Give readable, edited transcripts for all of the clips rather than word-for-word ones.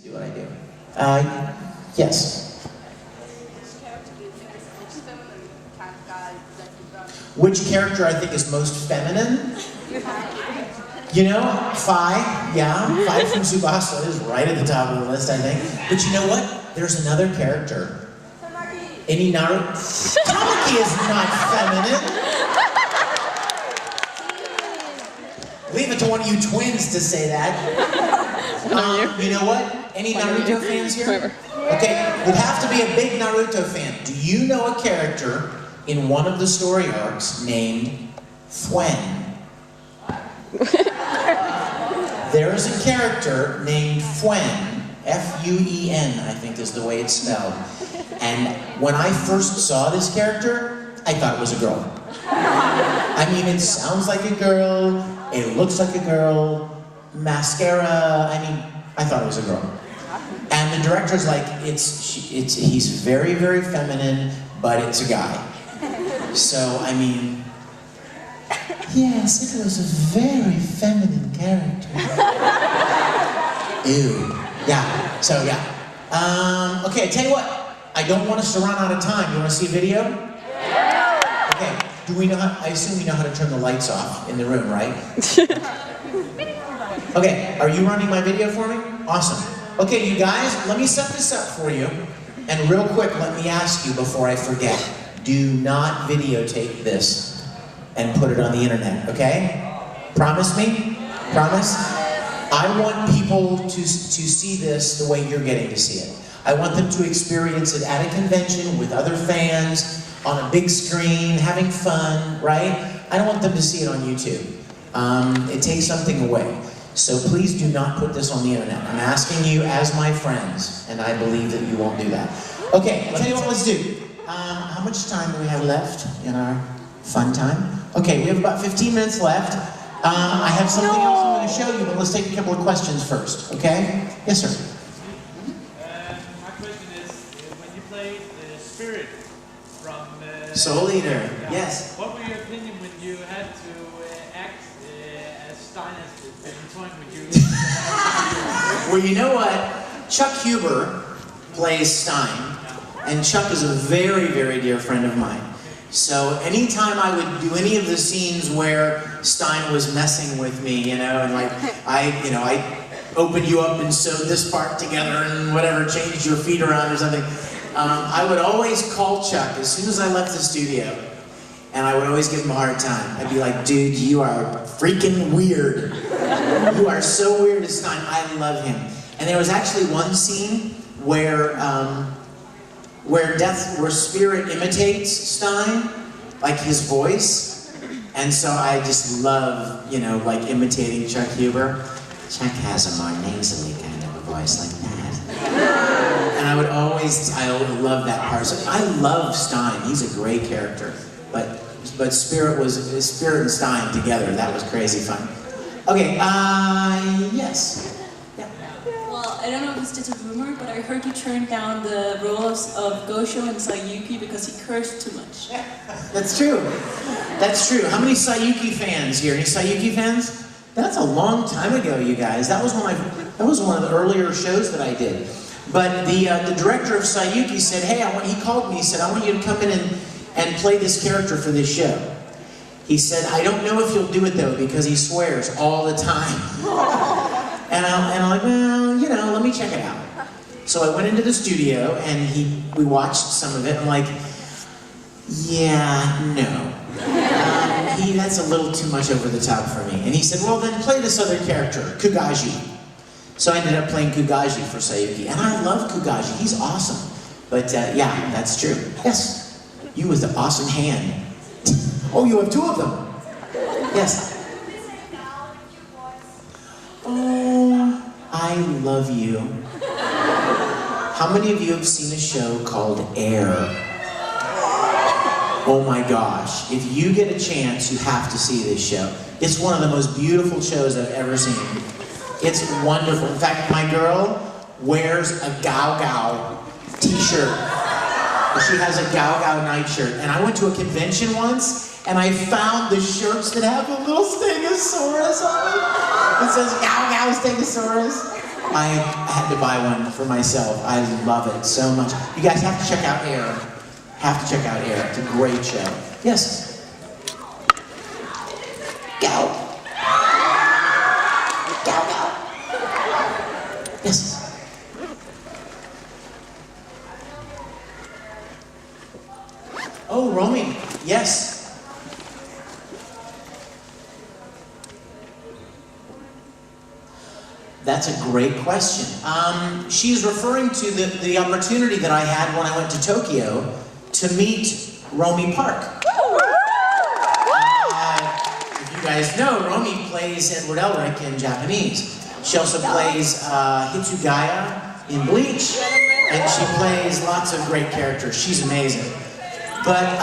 do what I do. Yes. Which character I think is most feminine? You know, Phi, yeah, Phi from Tsubasa is right at the top of the list, I think. But you know what? There's another character. Any Naruto? Tamaki is not feminine. Leave it to one of you twins to say that. You know what? Any Naruto fans here? Okay, you'd have to be a big Naruto fan. Do you know a character in one of the story arcs named Fuen? There is a character named Fuen, F-U-E-N, I think is the way it's spelled. And when I first saw this character, I thought it was a girl. I mean, it sounds like a girl, it looks like a girl, mascara, I mean, I thought it was a girl. And the director's like, he's very, very feminine, but it's a guy. So, I mean, yes, it was a very feminine character. Ew. Yeah, so yeah. Okay, I tell you what, I don't want us to run out of time. You want to see a video? Yeah. Okay, do we know how, I assume we know how to turn the lights off in the room, right? Okay, are you running my video for me? Awesome. Okay, you guys, let me set this up for you. And real quick, let me ask you before I forget. Do not videotape this and put it on the internet, okay? Promise me? Promise? I want people to see this the way you're getting to see it. I want them to experience it at a convention with other fans, on a big screen, having fun, right? I don't want them to see it on YouTube. It takes something away. So please do not put this on the internet. I'm asking you as my friends, and I believe that you won't do that. Okay, I'll tell you what, let's do. How much time do we have left in our fun time? Okay, we have about 15 minutes left. I have something else I'm going to show you, but let's take a couple of questions first, okay? Yes, sir. My question is, when you played Spirit from... Soul Eater, yes. What were your opinion when you had to act as Stein at the point when you... Well, you know what? Chuck Huber plays Stein, and Chuck is a very, very dear friend of mine. So anytime I would do any of the scenes where Stein was messing with me, you know, and like I opened you up and sewed this part together and whatever, changed your feet around or something, I would always call Chuck as soon as I left the studio, and I would always give him a hard time. I'd be like, dude, you are freaking weird. You are so weird as Stein. I love him. And there was actually one scene where Spirit imitates Stein, like his voice, and so I just love, you know, like imitating Chuck Huber. Chuck has a more nasally kind of a voice like that. And I love that part. So I love Stein, he's a great character, but Spirit and Stein together, that was crazy fun. Okay, yes. I don't know if it's just a rumor, but I heard you turned down the roles of Gosho and Sayuki because he cursed too much. That's true. That's true. How many Sayuki fans here? Any Sayuki fans? That's a long time ago, you guys. That was one of the earlier shows that I did. But the director of Sayuki said, hey, he called me, he said, I want you to come in and play this character for this show. He said, I don't know if you'll do it though, because he swears all the time. And I'm like, well, you know, let me check it out. So I went into the studio and we watched some of it. I'm like, yeah, no. That's a little too much over the top for me. And he said, well, then play this other character, Kugaji. So I ended up playing Kugaji for Sayuki. And I love Kugaji, he's awesome. But yeah, that's true. Yes, you with the awesome hand. Oh, you have two of them. Yes. Oh, I love you. How many of you have seen a show called Air? Oh my gosh, if you get a chance, you have to see this show. It's one of the most beautiful shows I've ever seen. It's wonderful. In fact, my girl wears a Gao Gao t-shirt. She has a Gao Gao nightshirt. And I went to a convention once, and I found the shirts that have a little stegosaurus on it. It says Gao Gao stegosaurus. I had to buy one for myself. I love it so much. You guys have to check out Air. Have to check out Air. It's a great show. Yes? Go. Go, go. Yes? Oh, Romy. Yes. That's a great question. She's referring to the opportunity that I had when I went to Tokyo to meet Romy Park. If you guys know, Romy plays Edward Elric in Japanese. She also plays Hitsugaya in Bleach, and she plays lots of great characters. She's amazing. But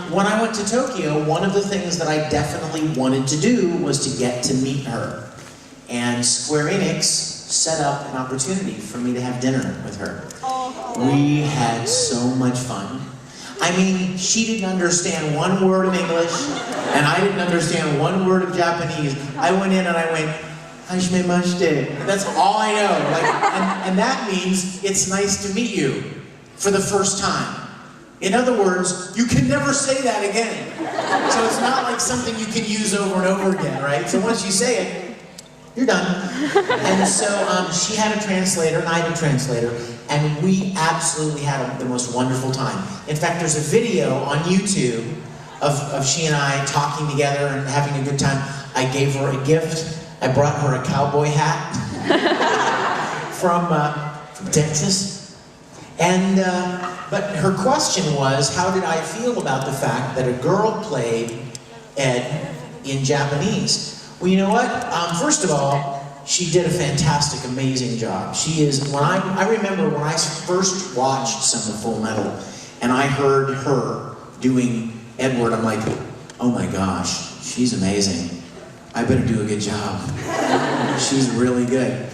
when I went to Tokyo, one of the things that I definitely wanted to do was to get to meet her. And Square Enix set up an opportunity for me to have dinner with her. We had so much fun. I mean, she didn't understand one word of English, and I didn't understand one word of Japanese. I went in and I went, "Hajimemashite." That's all I know. Like, and that means it's nice to meet you for the first time. In other words, you can never say that again. So it's not like something you can use over and over again, right? So once you say it, you're done. And so she had a translator, and I had a translator, and we absolutely had the most wonderful time. In fact, there's a video on YouTube of she and I talking together and having a good time. I gave her a gift. I brought her a cowboy hat from Texas. And, but her question was, how did I feel about the fact that a girl played Ed in Japanese? Well, you know what? First of all, she did a fantastic, amazing job. She is, I remember when I first watched some of Full Metal, and I heard her doing Edward, I'm like, oh my gosh, she's amazing. I better do a good job. She's really good.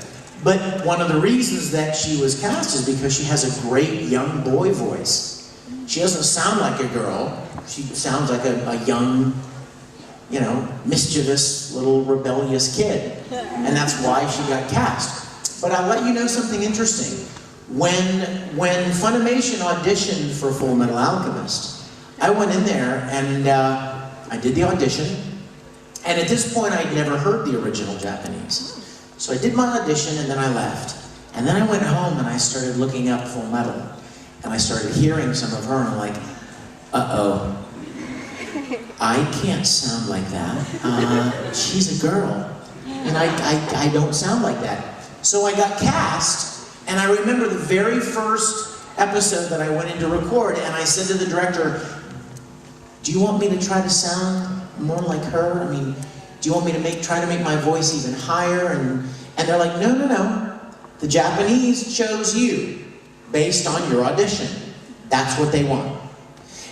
But one of the reasons that she was cast is because she has a great young boy voice. She doesn't sound like a girl. She sounds like a young, you know, mischievous, little rebellious kid. And that's why she got cast. But I'll let you know something interesting. When Funimation auditioned for Full Metal Alchemist, I went in there and I did the audition. And at this point, I'd never heard the original Japanese. So I did my audition and then I left. And then I went home and I started looking up Full Metal. And I started hearing some of her and I'm like, uh-oh. I can't sound like that. She's a girl. And I don't sound like that. So I got cast, and I remember the very first episode that I went in to record, and I said to the director, do you want me to try to sound more like her? I mean, do you want me to try to make my voice even higher? And they're like, no, no, no. The Japanese chose you based on your audition. That's what they want.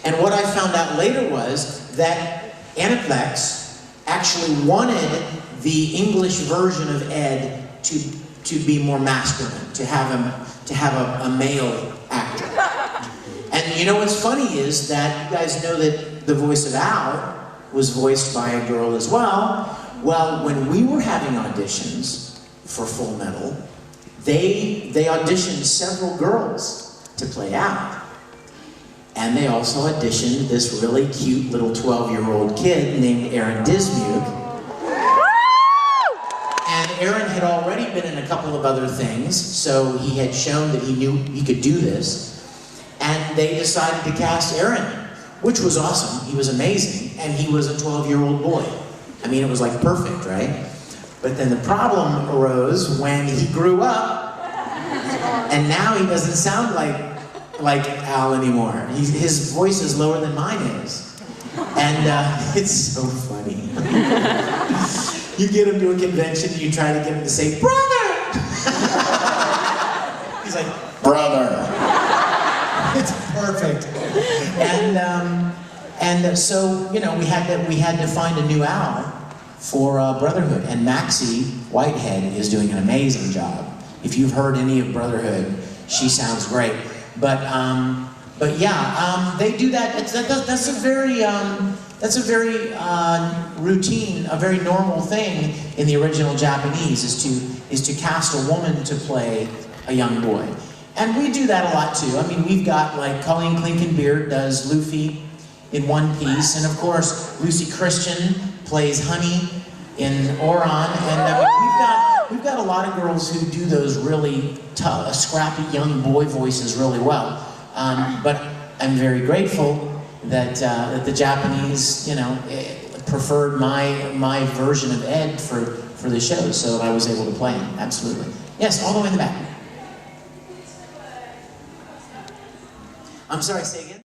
And what I found out later was that Aniplex actually wanted the English version of Ed to be more masculine, to have a male actor. And you know what's funny is that you guys know that the voice of Al was voiced by a girl as well. Well, when we were having auditions for Full Metal, they auditioned several girls to play Al. And they also auditioned this really cute little 12-year-old kid named Aaron Dismuke. And Aaron had already been in a couple of other things, so he had shown that he knew he could do this. And they decided to cast Aaron, which was awesome. He was amazing, and he was a 12-year-old boy. I mean, it was like perfect, right? But then the problem arose when he grew up, and now he doesn't sound like Al anymore. His voice is lower than mine is. And it's so funny. You get him to a convention, you try to get him to say, brother! He's like, brother. It's perfect. And so, you know, we had to find a new Al for Brotherhood. And Maxie Whitehead is doing an amazing job. If you've heard any of Brotherhood, she sounds great. But yeah, they do that. That's That's a very routine, a very normal thing in the original Japanese, is to cast a woman to play a young boy. And we do that a lot too. I mean, we've got like Colleen Clinkenbeard does Luffy in One Piece, and of course Lucy Christian plays Honey in Oran, and we've got a lot of girls who do those really tough, scrappy young boy voices really well. But I'm very grateful that that the Japanese, you know, preferred my version of Ed for the show, so I was able to play him. Absolutely. Yes, all the way in the back. I'm sorry, say again?